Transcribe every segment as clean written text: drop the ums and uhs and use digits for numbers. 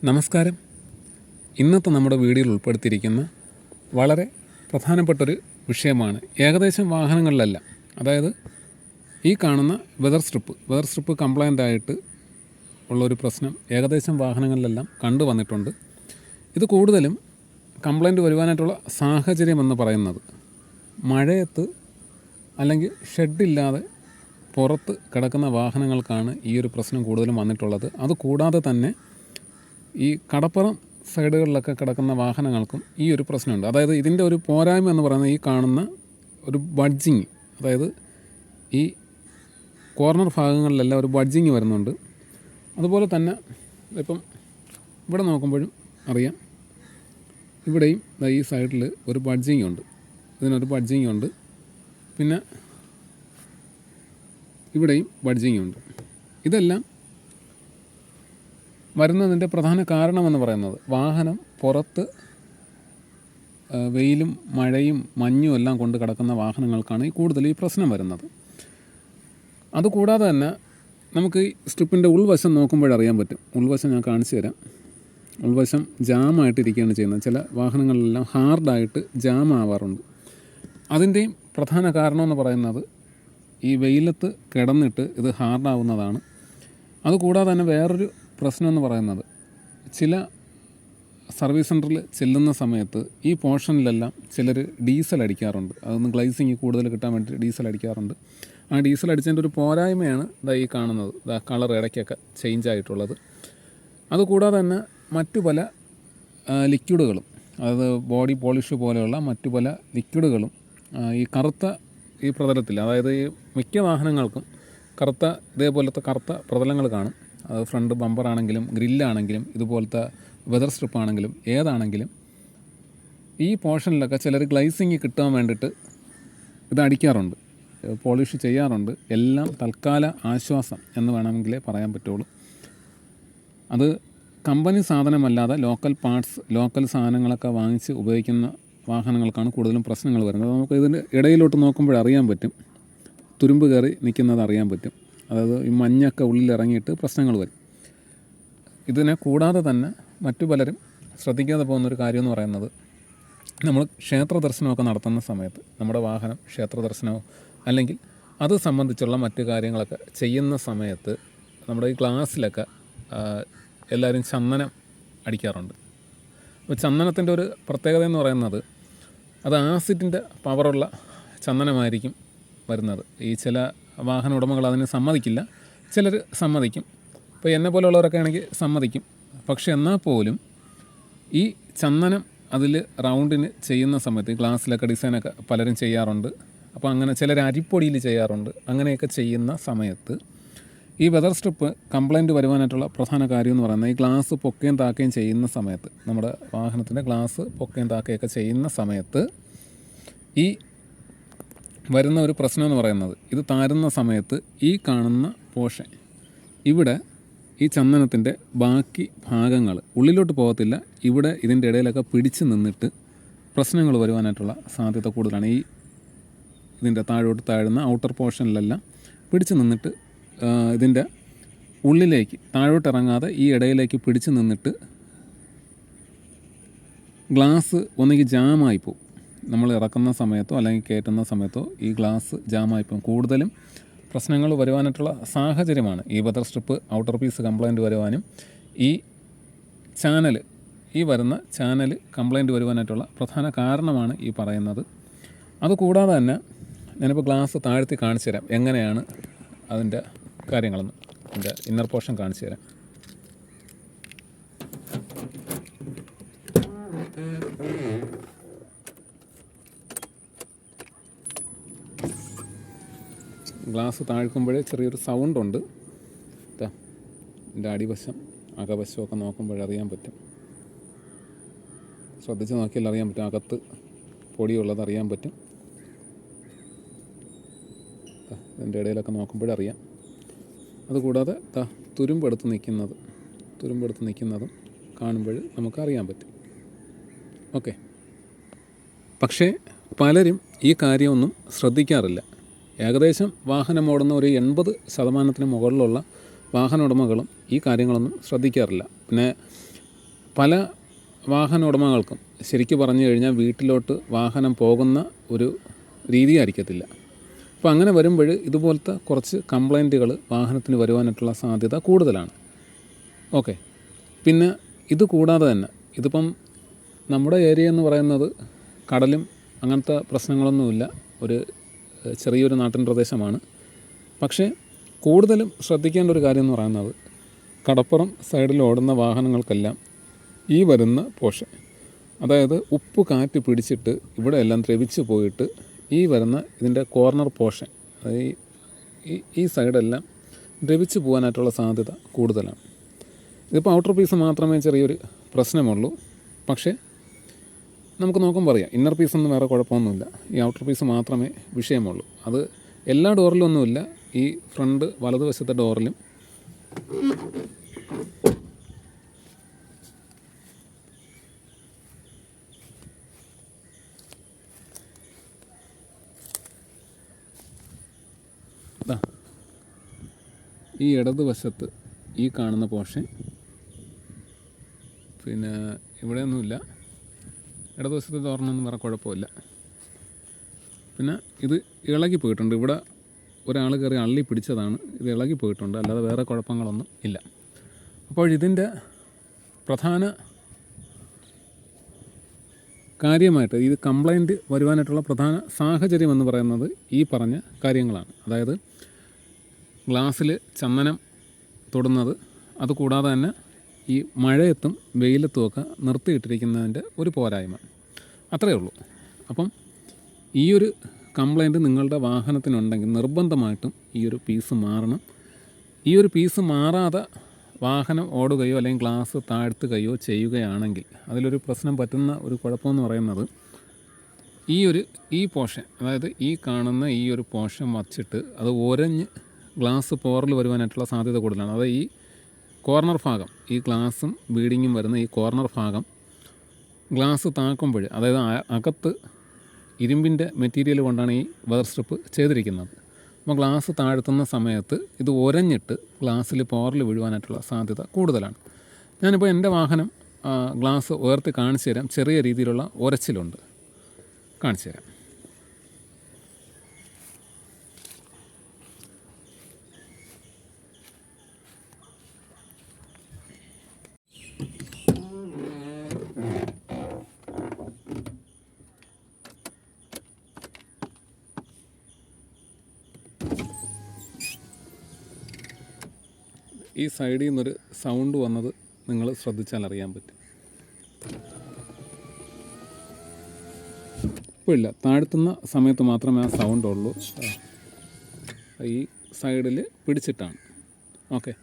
നമസ്കാരം. ഇന്നത്തെ നമ്മുടെ വീഡിയോയിൽ ഉൾപ്പെടുത്തിയിരിക്കുന്ന വളരെ പ്രധാനപ്പെട്ടൊരു വിഷയമാണ് ഏകദേശം വാഹനങ്ങളിലെല്ലാം, അതായത് ഈ കാണുന്ന വെതർ സ്ട്രിപ്പ് കംപ്ലൈൻ്റ് ആയിട്ട് ഉള്ളൊരു പ്രശ്നം ഏകദേശം വാഹനങ്ങളിലെല്ലാം കണ്ടുവന്നിട്ടുണ്ട്. ഇത് കൂടുതലും കംപ്ലൈൻറ്റ് വരുവാനായിട്ടുള്ള സാഹചര്യമെന്ന് പറയുന്നത് മഴയത്ത് അല്ലെങ്കിൽ ഷെഡില്ലാതെ പുറത്ത് കിടക്കുന്ന വാഹനങ്ങൾക്കാണ് ഈ ഒരു പ്രശ്നം കൂടുതലും വന്നിട്ടുള്ളത്. അതുകൂടാതെ തന്നെ ഈ കടപ്പുറം സൈഡുകളിലൊക്കെ കിടക്കുന്ന വാഹനങ്ങൾക്കും ഈ ഒരു പ്രശ്നമുണ്ട്. അതായത് ഇതിൻ്റെ ഒരു പോരായ്മ എന്ന് പറയുന്നത് ഈ കാണുന്ന ഒരു ബഡ്ജിങ്, അതായത് ഈ കോർണർ ഭാഗങ്ങളിലെല്ലാം ഒരു ബഡ്ജിങ് വരുന്നുണ്ട്. അതുപോലെ തന്നെ ഇപ്പം ഇവിടെ നോക്കുമ്പോഴും അറിയാം, ഇവിടെയും ഈ സൈഡിൽ ഒരു ബഡ്ജിങ് ഉണ്ട്, ഇതിനൊരു ബഡ്ജിങ് ഉണ്ട്. പിന്നെ ഇവിടെയും ബഡ്ജിങ് ഉണ്ട്. ഇതെല്ലാം വരുന്നതിൻ്റെ പ്രധാന കാരണമെന്ന് പറയുന്നത് വാഹനം പുറത്ത് വെയിലും മഴയും മഞ്ഞും എല്ലാം കൊണ്ട് കിടക്കുന്ന വാഹനങ്ങൾക്കാണ് കൂടുതൽ ഈ പ്രശ്നം വരുന്നത്. അതുകൂടാതെ തന്നെ നമുക്ക് ഈ സ്ട്രിപ്പിൻ്റെ ഉൾവശം നോക്കുമ്പോഴറിയാൻ പറ്റും. ഉൾവശം ഞാൻ കാണിച്ചു തരാം. ഉൾവശം ജാമായിട്ടിരിക്കുകയാണ് ചെയ്യുന്നത്. ചില വാഹനങ്ങളിലെല്ലാം ഹാർഡായിട്ട് ജാം ആവാറുണ്ട്. അതിൻ്റെയും പ്രധാന കാരണമെന്ന് പറയുന്നത് ഈ വെയിലത്ത് കിടന്നിട്ട് ഇത് ഹാർഡാവുന്നതാണ്. അതുകൂടാതെ തന്നെ വേറൊരു പ്രശ്നം എന്ന് പറയുന്നത് ചില സർവീസ് സെൻറ്ററിൽ ചെല്ലുന്ന സമയത്ത് ഈ പോർഷനിലെല്ലാം ചിലർ ഡീസൽ അടിക്കാറുണ്ട്. അതൊന്ന് ഗ്ലൈസിങ് കൂടുതൽ കിട്ടാൻ വേണ്ടി ഡീസൽ അടിക്കാറുണ്ട്. ആ ഡീസൽ അടിച്ചതിൻ്റെ ഒരു പോരായ്മയാണ് ഈ കാണുന്നത്, കളർ ഇടയ്ക്കൊക്കെ ചേഞ്ച് ആയിട്ടുള്ളത്. അതുകൂടാതെ തന്നെ മറ്റു പല ലിക്വിഡുകളും, അതായത് ബോഡി പോളിഷ് പോലെയുള്ള മറ്റു പല ലിക്വിഡുകളും ഈ കറുത്ത ഈ പ്രതലത്തിൽ, അതായത് ഈ മിക്ക വാഹനങ്ങൾക്കും ഇതേപോലത്തെ കറുത്ത പ്രതലങ്ങൾ കാണും. അത് ഫ്രണ്ട് ബമ്പറാണെങ്കിലും ഗ്രില്ലാണെങ്കിലും ഇതുപോലത്തെ വെതർ സ്ട്രിപ്പാണെങ്കിലും ഏതാണെങ്കിലും ഈ പോർഷനിലൊക്കെ ചിലർ ഗ്ലൈസിങ് കിട്ടാൻ വേണ്ടിയിട്ട് ഇത് അടിക്കാറുണ്ട്, പോളിഷ് ചെയ്യാറുണ്ട്. എല്ലാം തൽക്കാല ആശ്വാസം എന്ന് വേണമെങ്കിലേ പറയാൻ പറ്റുള്ളൂ. അത് കമ്പനി സാധനമല്ലാതെ ലോക്കൽ പാർട്സ്, ലോക്കൽ സാധനങ്ങളൊക്കെ വാങ്ങിച്ച് ഉപയോഗിക്കുന്ന വാഹനങ്ങൾക്കാണ് കൂടുതലും പ്രശ്നങ്ങൾ വരുന്നത്. നമുക്ക് ഇതിൻ്റെ ഇടയിലോട്ട് നോക്കുമ്പോഴറിയാൻ പറ്റും, തുരുമ്പ് കയറി നിൽക്കുന്നത് അറിയാൻ പറ്റും. അതായത് ഈ മഞ്ഞൊക്കെ ഉള്ളിലിറങ്ങിയിട്ട് പ്രശ്നങ്ങൾ വരും. ഇതിനെ കൂടാതെ തന്നെ മറ്റു പലരും ശ്രദ്ധിക്കാതെ പോകുന്നൊരു കാര്യം എന്ന് പറയുന്നത്, നമ്മൾ ക്ഷേത്ര ദർശനമൊക്കെ നടത്തുന്ന സമയത്ത് നമ്മുടെ വാഹനം ക്ഷേത്ര ദർശനമോ അല്ലെങ്കിൽ അത് സംബന്ധിച്ചുള്ള മറ്റു കാര്യങ്ങളൊക്കെ ചെയ്യുന്ന സമയത്ത് നമ്മുടെ ഈ ഗ്ലാസ്സിലൊക്കെ എല്ലാവരും ചന്ദനം അടിക്കാറുണ്ട്. അപ്പോൾ ചന്ദനത്തിൻ്റെ ഒരു പ്രത്യേകത എന്ന് പറയുന്നത് അത് ആസിഡിൻ്റെ പവറുള്ള ചന്ദനമായിരിക്കും വരുന്നത്. ഈ ചില വാഹന ഉടമകൾ അതിന് സമ്മതിക്കില്ല, ചിലർ സമ്മതിക്കും. ഇപ്പോൾ എന്നെ പോലെയുള്ളവരൊക്കെ ആണെങ്കിൽ സമ്മതിക്കും. പക്ഷെ എന്നാൽ പോലും ഈ ചന്ദനം അതിൽ റൗണ്ടിന് ചെയ്യുന്ന സമയത്ത് ഗ്ലാസ്സിലൊക്കെ ഡിസൈനൊക്കെ പലരും ചെയ്യാറുണ്ട്. അപ്പോൾ അങ്ങനെ ചിലർ അരിപ്പൊടിയിൽ ചെയ്യാറുണ്ട്. അങ്ങനെയൊക്കെ ചെയ്യുന്ന സമയത്ത് ഈ വെതർ സ്ട്രിപ്പ് കംപ്ലൈൻറ്റ് വരുവാനായിട്ടുള്ള പ്രധാന കാര്യം എന്ന് പറയുന്നത് ഈ ഗ്ലാസ് പൊക്കുകയും താക്കുകയും ചെയ്യുന്ന സമയത്ത്, നമ്മുടെ വാഹനത്തിൻ്റെ ഗ്ലാസ് പൊക്കുകയും താക്കുകയൊക്കെ ചെയ്യുന്ന സമയത്ത് ഈ വരുന്ന ഒരു പ്രശ്നം എന്ന് പറയുന്നത്, ഇത് താരുന്ന സമയത്ത് ഈ കാണുന്ന പോർഷൻ ഇവിടെ ഈ ചന്ദനത്തിൻ്റെ ബാക്കി ഭാഗങ്ങൾ ഉള്ളിലോട്ട് പോകത്തില്ല. ഇവിടെ ഇതിൻ്റെ ഇടയിലൊക്കെ പിടിച്ച് നിന്നിട്ട് പ്രശ്നങ്ങൾ വരുവാനായിട്ടുള്ള സാധ്യത കൂടുതലാണ്. ഈ ഇതിൻ്റെ താഴുന്ന ഔട്ടർ പോർഷനിലെല്ലാം പിടിച്ച് നിന്നിട്ട് ഇതിൻ്റെ ഉള്ളിലേക്ക് താഴോട്ടിറങ്ങാതെ ഈ ഇടയിലേക്ക് പിടിച്ച് നിന്നിട്ട് ഗ്ലാസ് ഒന്നുകിൽ ജാമായി പോകും. നമ്മൾ ഇറക്കുന്ന സമയത്തോ അല്ലെങ്കിൽ കയറ്റുന്ന സമയത്തോ ഈ ഗ്ലാസ് ജാമായി പോകും. കൂടുതലും പ്രശ്നങ്ങൾ വരുവാനായിട്ടുള്ള സാഹചര്യമാണ് ഈ weather strip outer piece complaint വരുവാനും ഈ വരുന്ന ചാനൽ കംപ്ലൈൻറ്റ് വരുവാനായിട്ടുള്ള പ്രധാന കാരണമാണ് ഈ പറയുന്നത്. അതുകൂടാതെ തന്നെ ഞാനിപ്പോൾ ഗ്ലാസ് താഴ്ത്തി കാണിച്ചു തരാം എങ്ങനെയാണ് അതിൻ്റെ കാര്യങ്ങളെന്ന്. അതിൻ്റെ ഇന്നർ പോർഷൻ കാണിച്ചു തരാം. ഗ്ലാസ് താഴ്ക്കുമ്പോഴേ ചെറിയൊരു സൗണ്ടുണ്ട്. എൻ്റെ അടിവശം അകവശമൊക്കെ നോക്കുമ്പോഴറിയാൻ പറ്റും, ശ്രദ്ധിച്ച് നോക്കിയാൽ അറിയാൻ പറ്റും. അകത്ത് പൊടിയുള്ളത് അറിയാൻ പറ്റും. ഇതിൻ്റെ ഇടയിലൊക്കെ നോക്കുമ്പോഴറിയാം. അതുകൂടാതെ തുരുമ്പെടുത്ത് നിൽക്കുന്നതും കാണുമ്പോൾ നമുക്കറിയാൻ പറ്റും. ഓക്കെ. പക്ഷേ പലരും ഈ കാര്യമൊന്നും ശ്രദ്ധിക്കാറില്ല. ഏകദേശം വാഹനം ഓടുന്ന ഒരു 80% മുകളിലുള്ള വാഹന ഉടമകളും ഈ കാര്യങ്ങളൊന്നും ശ്രദ്ധിക്കാറില്ല. പിന്നെ പല വാഹന ഉടമകൾക്കും ശരിക്കും പറഞ്ഞു കഴിഞ്ഞാൽ വീട്ടിലോട്ട് വാഹനം പോകുന്ന ഒരു രീതി ആയിരിക്കത്തില്ല. അപ്പോൾ അങ്ങനെ വരുമ്പോൾ ഇതുപോലത്തെ കുറച്ച് കംപ്ലൈൻറ്റുകൾ വാഹനത്തിന് വരുവാനായിട്ടുള്ള സാധ്യത കൂടുതലാണ്. ഓക്കെ. പിന്നെ ഇത് കൂടാതെ തന്നെ ഇതിപ്പം നമ്മുടെ ഏരിയ എന്ന് പറയുന്നത് കടലും അങ്ങനത്തെ പ്രശ്നങ്ങളൊന്നുമില്ല, ഒരു ചെറിയൊരു നാട്ടിൻ പ്രദേശമാണ്. പക്ഷേ കൂടുതലും ശ്രദ്ധിക്കേണ്ട ഒരു കാര്യം എന്ന് പറയുന്നത് കടപ്പുറം സൈഡിൽ ഓടുന്ന വാഹനങ്ങൾക്കെല്ലാം ഈ വരുന്ന പോർഷൻ, അതായത് ഉപ്പ് കാറ്റ് പിടിച്ചിട്ട് ഇവിടെ എല്ലാം ദ്രവിച്ച് പോയിട്ട് ഈ വരുന്ന ഇതിൻ്റെ കോർണർ പോർഷൻ, അതായത് ഈ സൈഡെല്ലാം ദ്രവിച്ച് പോകാനായിട്ടുള്ള സാധ്യത കൂടുതലാണ്. ഇതിപ്പോൾ ഔട്ടർ പീസ് മാത്രമേ ചെറിയൊരു പ്രശ്നമുള്ളൂ. പക്ഷേ നമുക്ക് നോക്കുമ്പോൾ അറിയാം, ഇന്നർ പീസൊന്നും വേറെ കുഴപ്പമൊന്നുമില്ല. ഈ ഔട്ടർ പീസ് മാത്രമേ വിഷയമുള്ളൂ. അത് എല്ലാ ഡോറിലൊന്നുമില്ല, ഈ ഫ്രണ്ട് വലതുവശത്തെ ഡോറിലും ഈ ഇടതുവശത്ത് ഈ കാണുന്ന പോർഷൻ, പിന്നെ ഇവിടെയൊന്നുമില്ല, ഇടതുവശത്തെ ഡോറിനൊന്നും വേറെ കുഴപ്പമില്ല. പിന്നെ ഇത് ഇളകി പോയിട്ടുണ്ട്, ഇവിടെ ഒരാൾ കയറി അള്ളി പിടിച്ചതാണ്, ഇത് ഇളകി പോയിട്ടുണ്ട്, അല്ലാതെ വേറെ കുഴപ്പങ്ങളൊന്നും ഇല്ല. അപ്പോൾ ഇതിൻ്റെ പ്രധാന കാര്യമായിട്ട് ഇത് കംപ്ലൈൻറ്റ് വരുവാനായിട്ടുള്ള പ്രധാന സാഹചര്യം എന്ന് പറയുന്നത് ഈ പറഞ്ഞ കാര്യങ്ങളാണ്. അതായത് ഗ്ലാസ്സിൽ ചന്ദനം തൊടുന്നത്, അതുകൂടാതെ തന്നെ ഈ മഴയത്തും വെയിലത്തുമൊക്കെ നിർത്തിയിട്ടിരിക്കുന്നതിൻ്റെ ഒരു പോരായ്മ, അത്രയേ ഉള്ളൂ. അപ്പം ഈ ഒരു കംപ്ലൈൻറ്റ് നിങ്ങളുടെ വാഹനത്തിനുണ്ടെങ്കിൽ നിർബന്ധമായിട്ടും ഈ ഒരു പീസ് മാറണം. ഈ ഒരു പീസ് മാറാതെ വാഹനം ഓടുകയോ അല്ലെങ്കിൽ ഗ്ലാസ് താഴ്ത്തുകയോ ചെയ്യുകയാണെങ്കിൽ അതിലൊരു പ്രശ്നം പറ്റുന്ന ഒരു കുഴപ്പമെന്ന് പറയുന്നത് ഈ പോർഷൻ, അതായത് ഈ കാണുന്ന ഈ ഒരു പോർഷൻ വച്ചിട്ട് അത് ഒരഞ്ഞ് ഗ്ലാസ് പോറിൽ വരുവാനായിട്ടുള്ള സാധ്യത കൂടുതലാണ്. അതായത് ഈ കോർണർ ഭാഗം, ഈ ഗ്ലാസും ബീഡിങ്ങും വരുന്ന ഈ കോർണർ ഭാഗം ഗ്ലാസ് താക്കുമ്പോൾ, അതായത് അകത്ത് ഇരുമ്പിൻ്റെ മെറ്റീരിയൽ കൊണ്ടാണ് ഈ വെതർ സ്ട്രിപ്പ് ചെയ്തിരിക്കുന്നത്. അപ്പോൾ ഗ്ലാസ് താഴ്ത്തുന്ന സമയത്ത് ഇത് ഒരഞ്ഞിട്ട് ഗ്ലാസ്സിൽ പോറിൽ വീഴുവാനായിട്ടുള്ള സാധ്യത കൂടുതലാണ്. ഞാനിപ്പോൾ എൻ്റെ വാഹനം ഗ്ലാസ് ഉയർത്തി കാണിച്ചു തരാം. ചെറിയ രീതിയിലുള്ള ഉരച്ചിലുണ്ട്, കാണിച്ചു തരാം. ഈ സൈഡിൽ നിന്നൊരു സൗണ്ട് വന്നത് നിങ്ങൾ ശ്രദ്ധിച്ചാൽ അറിയാൻ പറ്റും. ഇപ്പോൾ ഇല്ല, താഴ്ത്തുന്ന സമയത്ത് മാത്രമേ ആ സൗണ്ട് ഉള്ളൂ. ഈ സൈഡിൽ പിടിച്ചിട്ടാണ്. ഓക്കെ.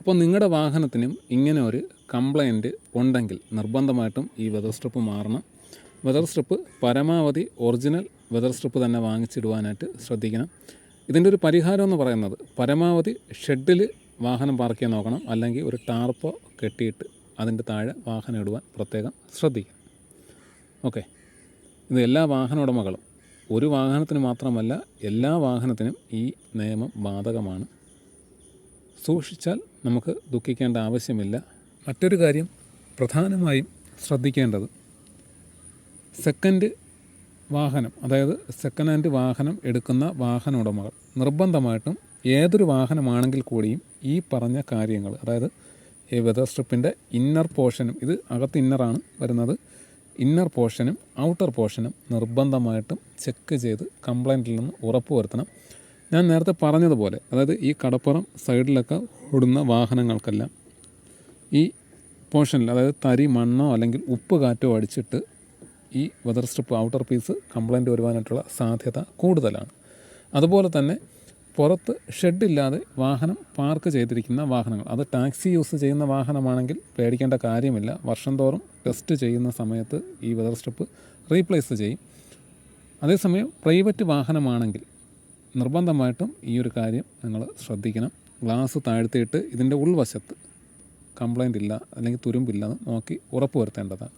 അപ്പോൾ നിങ്ങളുടെ വാഹനത്തിനും ഇങ്ങനെ ഒരു കംപ്ലൈൻറ്റ് ഉണ്ടെങ്കിൽ നിർബന്ധമായിട്ടും ഈ വെതർ സ്ട്രിപ്പ് മാറണം. വെതർ സ്ട്രിപ്പ് പരമാവധി ഒറിജിനൽ വെതർ സ്ട്രിപ്പ് തന്നെ വാങ്ങിച്ചിടുവാനായിട്ട് ശ്രദ്ധിക്കണം. ഇതിൻ്റെ ഒരു പരിഹാരം എന്ന് പറയുന്നത് പരമാവധി ഷെഡിൽ വാഹനം പാർക്ക് ചെയ്യാൻ നോക്കണം, അല്ലെങ്കിൽ ഒരു ടാർപ്പോ കെട്ടിയിട്ട് അതിൻ്റെ താഴെ വാഹനം ഇടുവാൻ പ്രത്യേകം ശ്രദ്ധിക്കണം. ഓക്കെ. ഇത് എല്ലാ വാഹന ഉടമകളും, ഒരു വാഹനത്തിന് മാത്രമല്ല എല്ലാ വാഹനത്തിനും ഈ നിയമം ബാധകമാണ്. സൂക്ഷിച്ചാൽ നമുക്ക് ദുഃഖിക്കേണ്ട ആവശ്യമില്ല. മറ്റൊരു കാര്യം പ്രധാനമായും ശ്രദ്ധിക്കേണ്ടത്, സെക്കൻഡ് വാഹനം, അതായത് സെക്കൻഡ് ഹാൻഡ് വാഹനം എടുക്കുന്ന വാഹന ഉടമകൾ നിർബന്ധമായിട്ടും ഏതൊരു വാഹനമാണെങ്കിൽ കൂടിയും ഈ പറഞ്ഞ കാര്യങ്ങൾ, അതായത് ഈ വെതർ സ്ട്രിപ്പിൻ്റെ ഇന്നർ പോർഷനും, ഇത് അകത്ത് ഇന്നറാണ് വരുന്നത്, ഇന്നർ പോർഷനും ഔട്ടർ പോർഷനും നിർബന്ധമായിട്ടും ചെക്ക് ചെയ്ത് കംപ്ലൈൻറ്റിൽ നിന്ന് ഉറപ്പ് വരുത്തണം. ഞാൻ നേരത്തെ പറഞ്ഞതുപോലെ, അതായത് ഈ കടപ്പുറം സൈഡിലൊക്കെ ഓടുന്ന വാഹനങ്ങൾക്കെല്ലാം ഈ പോർഷനിൽ, അതായത് തരി മണ്ണോ അല്ലെങ്കിൽ ഉപ്പ് കാറ്റോ അടിച്ചിട്ട് ഈ weather strip outer piece complaint വരുവാനായിട്ടുള്ള സാധ്യത കൂടുതലാണ്. അതുപോലെ തന്നെ പുറത്ത് ഷെഡില്ലാതെ വാഹനം പാർക്ക് ചെയ്തിരിക്കുന്ന വാഹനങ്ങൾ, അത് ടാക്സി യൂസ് ചെയ്യുന്ന വാഹനമാണെങ്കിൽ പേടിക്കേണ്ട കാര്യമില്ല. വർഷം തോറും ടെസ്റ്റ് ചെയ്യുന്ന സമയത്ത് ഈ വെതർ സ്ട്രിപ്പ് റീപ്ലേസ് ചെയ്യും. അതേസമയം പ്രൈവറ്റ് വാഹനമാണെങ്കിൽ നിർബന്ധമായിട്ടും ഈ ഒരു കാര്യം നിങ്ങൾ ശ്രദ്ധിക്കണം. ഗ്ലാസ് താഴ്ത്തിയിട്ട് ഇതിൻ്റെ ഉൾവശത്ത് കംപ്ലൈൻ്റ് ഇല്ല അല്ലെങ്കിൽ തുരുമ്പില്ലെന്ന് നോക്കി ഉറപ്പ് വരുത്തേണ്ടതാണ്.